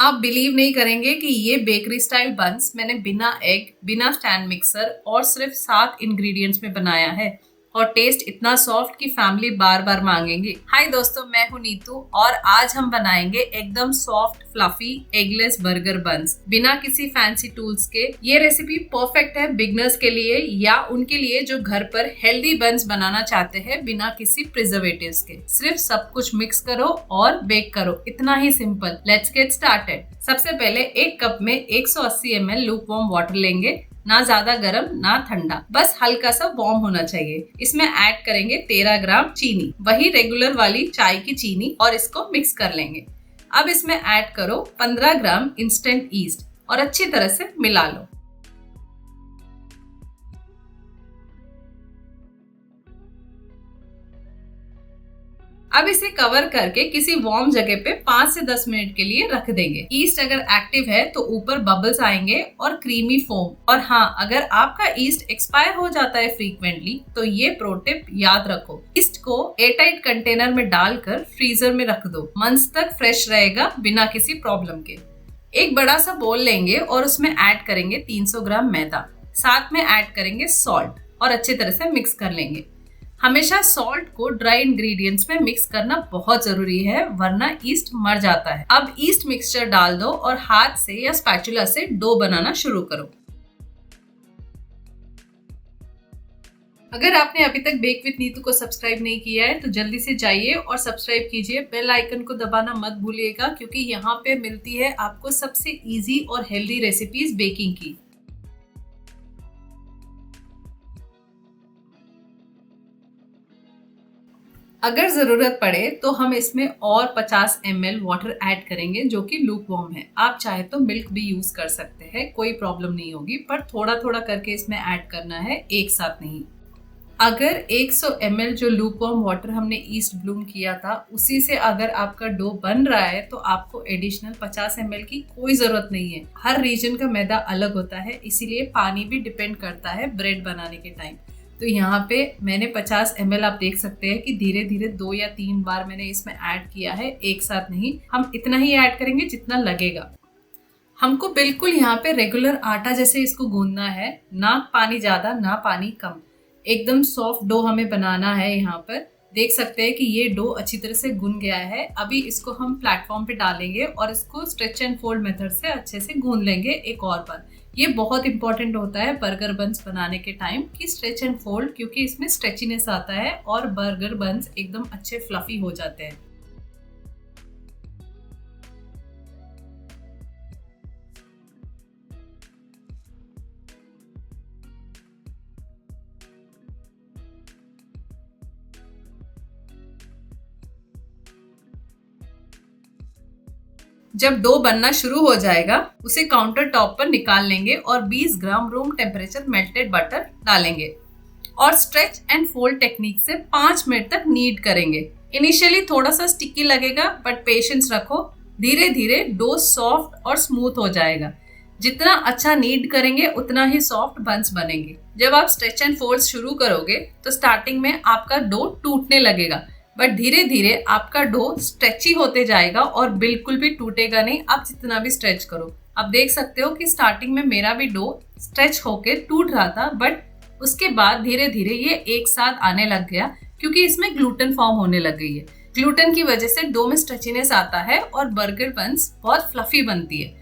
आप बिलीव नहीं करेंगे कि ये बेकरी स्टाइल बन्स मैंने बिना एग, बिना स्टैंड मिक्सर और सिर्फ 7 इंग्रेडिएंट्स में बनाया है और टेस्ट इतना सॉफ्ट कि फैमिली बार बार मांगेंगे। हाय दोस्तों, मैं हूं नीतू और आज हम बनाएंगे एकदम soft fluffy eggless burger buns बिना किसी फैंसी टूल्स के। ये रेसिपी परफेक्ट है बिगनर्स के लिए या उनके लिए जो घर पर हेल्दी बन्स बनाना चाहते हैं बिना किसी प्रिजर्वेटिव्स के। सिर्फ सब कुछ मिक्स करो और बेक करो, इतना ही सिंपल। Let's get started. सबसे पहले एक कप में 180 ml लूक वार्म वाटर लेंगे, ना ज्यादा गर्म ना ठंडा, बस हल्का सा वार्म होना चाहिए। इसमें ऐड करेंगे 13 ग्राम चीनी, वही रेगुलर वाली चाय की चीनी, और इसको मिक्स कर लेंगे। अब इसमें ऐड करो 15 ग्राम इंस्टेंट ईस्ट और अच्छी तरह से मिला लो। अब इसे कवर करके किसी वार्म जगह पे 5 से 10 मिनट के लिए रख देंगे। ईस्ट अगर एक्टिव है तो ऊपर बबल्स आएंगे और क्रीमी फोम। और हाँ, अगर आपका ईस्ट एक्सपायर हो जाता है फ्रीक्वेंटली तो ये प्रो टिप याद रखो, ईस्ट को एयरटाइट कंटेनर में डालकर फ्रीजर में रख दो। मंथ्स तक फ्रेश रहेगा बिना किसी प्रॉब्लम के। एक बड़ा सा बोल लेंगे और उसमें ऐड करेंगे 300 ग्राम मैदा, साथ में ऐड करेंगे सॉल्ट और अच्छी तरह से मिक्स कर लेंगे। हमेशा सॉल्ट को ड्राई इंग्रेडिएंट्स में मिक्स करना बहुत जरूरी है, वरना ईस्ट मर जाता है। अब ईस्ट मिक्सचर डाल दो और हाथ से या स्पैचुला से डो बनाना शुरू करो। अगर आपने अभी तक बेक विद नीतू को सब्सक्राइब नहीं किया है तो जल्दी से जाइए और सब्सक्राइब कीजिए। बेल आइकन को दबाना मत भूलिएगा, क्योंकि यहाँ पे मिलती है आपको सबसे इजी और हेल्दी रेसिपीज बेकिंग की। अगर जरूरत पड़े तो हम इसमें और 50 ml वाटर ऐड करेंगे जो कि लूक वार्म है। आप चाहे तो मिल्क भी यूज कर सकते हैं, कोई प्रॉब्लम नहीं होगी, पर थोड़ा थोड़ा करके इसमें ऐड करना है, एक साथ नहीं। अगर 100 ml जो लूक वार्म वाटर हमने ईस्ट ब्लूम किया था उसी से अगर आपका डो बन रहा है तो आपको एडिशनल 50 ml की कोई जरूरत नहीं है। हर रीजन का मैदा अलग होता है, इसीलिए पानी भी डिपेंड करता है ब्रेड बनाने के टाइम। तो यहाँ पे मैंने 50 ml, आप देख सकते हैं कि धीरे धीरे 2 या 3 बार मैंने इसमें ऐड किया है, एक साथ नहीं। हम इतना ही ऐड करेंगे जितना लगेगा। हमको बिल्कुल यहाँ पे रेगुलर आटा जैसे इसको गूंदना है, ना पानी ज्यादा ना पानी कम। एकदम सॉफ्ट डो हमें बनाना है। यहाँ पर देख सकते हैं कि ये डो अच्छी तरह से गूंद गया है। अभी इसको हम प्लेटफॉर्म पे डालेंगे और इसको स्ट्रेच एंड फोल्ड मेथड से अच्छे से गूंद लेंगे एक और बार। ये बहुत इंपॉर्टेंट होता है बर्गर बन्स बनाने के टाइम कि स्ट्रेच एंड फोल्ड, क्योंकि इसमें स्ट्रेचीनेस आता है और बर्गर बन्स एकदम अच्छे फ्लफी हो जाते हैं। जब डो बनना शुरू हो जाएगा उसे काउंटर टॉप पर निकाल लेंगे और 20 ग्राम रूम टेम्परेचर मेल्टेड बटर डालेंगे और स्ट्रेच एंड फोल्ड टेक्निक से 5 मिनट तक नीड करेंगे। इनिशियली थोड़ा सा स्टिकी लगेगा, बट पेशेंस रखो, धीरे धीरे डो सॉफ्ट और स्मूथ हो जाएगा। जितना अच्छा नीड करेंगे उतना ही सॉफ्ट बन्स बनेंगे। जब आप स्ट्रेच एंड फोल्ड शुरू करोगे तो स्टार्टिंग में आपका डो टूटने लगेगा, बट धीरे धीरे आपका डो स्ट्रेची होते जाएगा और बिल्कुल भी टूटेगा नहीं, आप जितना भी स्ट्रेच करो। आप देख सकते हो कि स्टार्टिंग में मेरा भी डो स्ट्रेच होके टूट रहा था, बट उसके बाद धीरे धीरे ये एक साथ आने लग गया, क्योंकि इसमें ग्लूटेन फॉर्म होने लग गई है। ग्लूटेन की वजह से डो में स्ट्रेचीनेस आता है और बर्गर बन्स बहुत फ्लफी बनती है।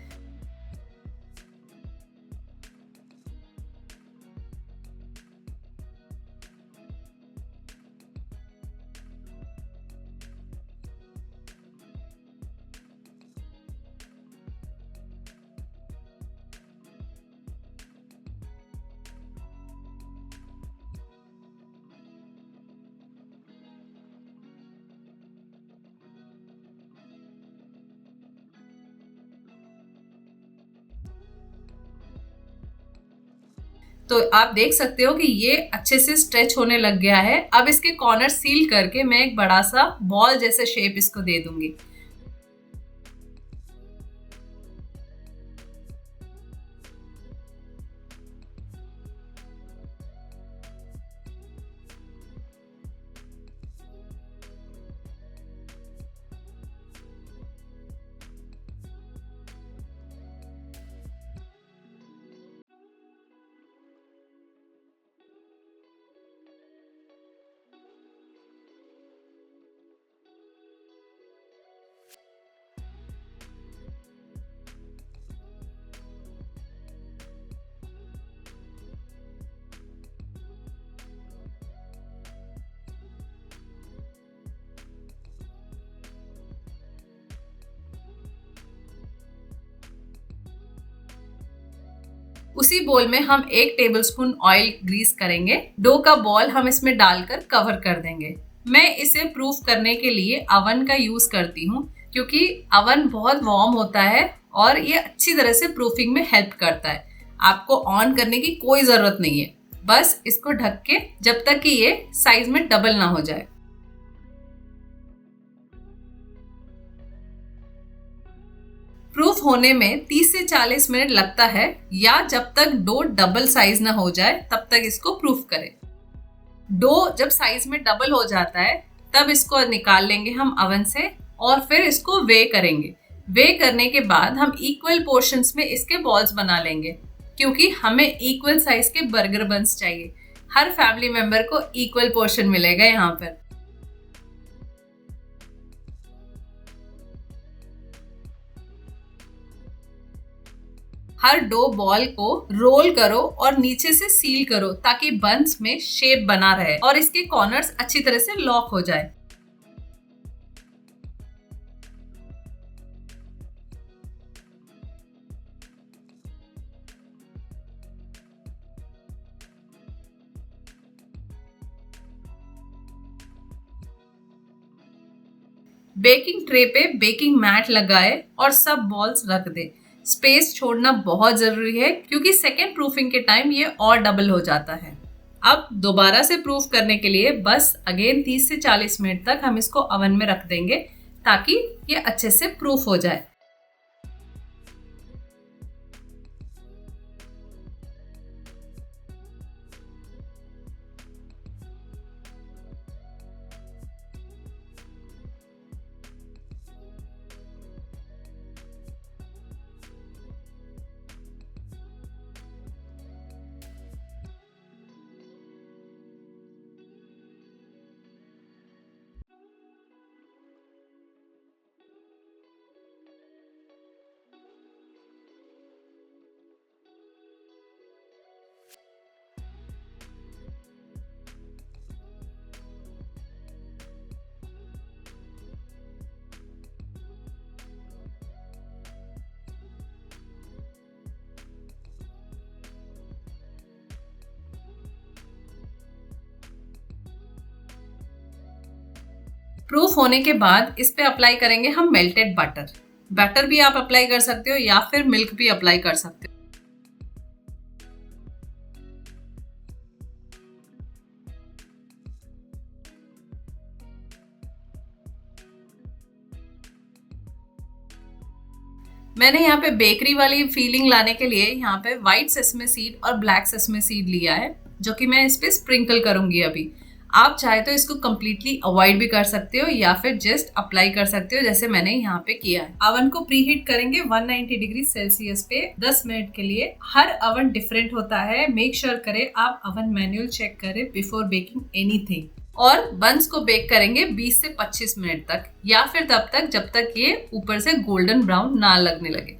तो आप देख सकते हो कि ये अच्छे से स्ट्रेच होने लग गया है। अब इसके कॉर्नर सील करके मैं एक बड़ा सा बॉल जैसे शेप इसको दे दूंगी। उसी बोल में हम 1 टेबलस्पून ऑयल ग्रीस करेंगे। डो का बॉल हम इसमें डालकर कवर कर देंगे। मैं इसे प्रूफ करने के लिए अवन का यूज करती हूँ, क्योंकि अवन बहुत वार्म होता है और ये अच्छी तरह से प्रूफिंग में हेल्प करता है। आपको ऑन करने की कोई जरूरत नहीं है, बस इसको ढक के जब तक कि ये साइज में डबल ना हो जाए। प्रूफ होने में 30 से 40 मिनट लगता है, या जब तक डो डबल साइज ना हो जाए तब तक इसको प्रूफ करें। डो जब साइज में डबल हो जाता है तब इसको निकाल लेंगे हम अवन से और फिर इसको वे करेंगे। वे करने के बाद हम इक्वल पोर्शंस में इसके बॉल्स बना लेंगे, क्योंकि हमें इक्वल साइज के बर्गर बंस चाहिए। हर फैमिली मेंबर को इक्वल पोर्शन मिलेगा यहाँ पर। हर डो बॉल को रोल करो और नीचे से सील करो, ताकि बंस में शेप बना रहे और इसके कॉर्नर्स अच्छी तरह से लॉक हो जाए। बेकिंग ट्रे पे बेकिंग मैट लगाए और सब बॉल्स रख दे। स्पेस छोड़ना बहुत जरूरी है, क्योंकि सेकेंड प्रूफिंग के टाइम ये और डबल हो जाता है। अब दोबारा से प्रूफ करने के लिए बस अगेन 30 से 40 मिनट तक हम इसको ओवन में रख देंगे, ताकि ये अच्छे से प्रूफ हो जाए। प्रूफ होने के बाद इस पे अप्लाई करेंगे हम मेल्टेड बटर। बटर भी आप अप्लाई कर सकते हो या फिर मिल्क भी अप्लाई कर सकते हो। मैंने यहाँ पे बेकरी वाली फीलिंग लाने के लिए यहाँ पे व्हाइट सेसमे सीड और ब्लैक सेसमे सीड लिया है, जो कि मैं इस पे स्प्रिंकल करूंगी अभी। आप चाहे तो इसको कम्प्लीटली अवॉइड भी कर सकते हो या फिर जस्ट अप्लाई कर सकते हो, जैसे मैंने यहाँ पे किया है। अवन को प्री हीट करेंगे 190 डिग्री सेल्सियस पे 10 मिनट के लिए। हर अवन डिफरेंट होता है, मेक श्योर करें आप अवन मैनुअल चेक करें बिफोर बेकिंग एनीथिंग। और बंस को बेक करेंगे 20 से 25 मिनट तक, या फिर तब तक जब तक ये ऊपर से गोल्डन ब्राउन ना लगने लगे।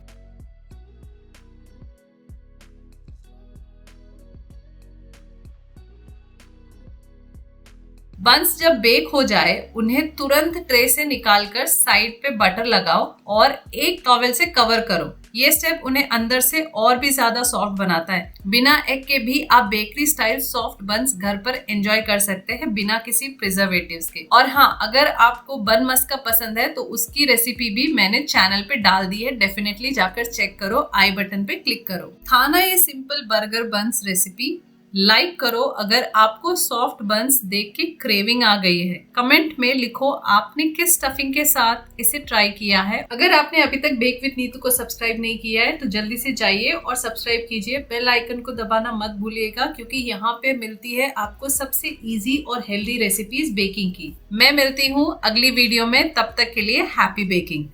बंस जब बेक हो जाए उन्हें तुरंत ट्रे से निकालकर साइड पे बटर लगाओ और एक टॉवेल से कवर करो। ये स्टेप उन्हें अंदर से और भी ज्यादा सॉफ्ट बनाता है। बिना एग के भी आप बेकरी स्टाइल सॉफ्ट बंस घर पर एंजॉय कर सकते हैं बिना किसी प्रिजर्वेटिव्स के। और हाँ, अगर आपको बन मस्का पसंद है तो उसकी रेसिपी भी मैंने चैनल पे डाल दी है, डेफिनेटली जाकर चेक करो, आई बटन पे क्लिक करो। था ना ये सिंपल बर्गर बंस रेसिपी? लाइक करो अगर आपको सॉफ्ट बंस देख के क्रेविंग आ गई है। कमेंट में लिखो आपने किस स्टफिंग के साथ इसे ट्राई किया है। अगर आपने अभी तक बेक विद नीतू को सब्सक्राइब नहीं किया है तो जल्दी से जाइए और सब्सक्राइब कीजिए। बेल आइकन को दबाना मत भूलिएगा, क्योंकि यहाँ पे मिलती है आपको सबसे इजी और हेल्दी रेसिपीज बेकिंग की। मैं मिलती हूँ अगली वीडियो में, तब तक के लिए हैप्पी बेकिंग।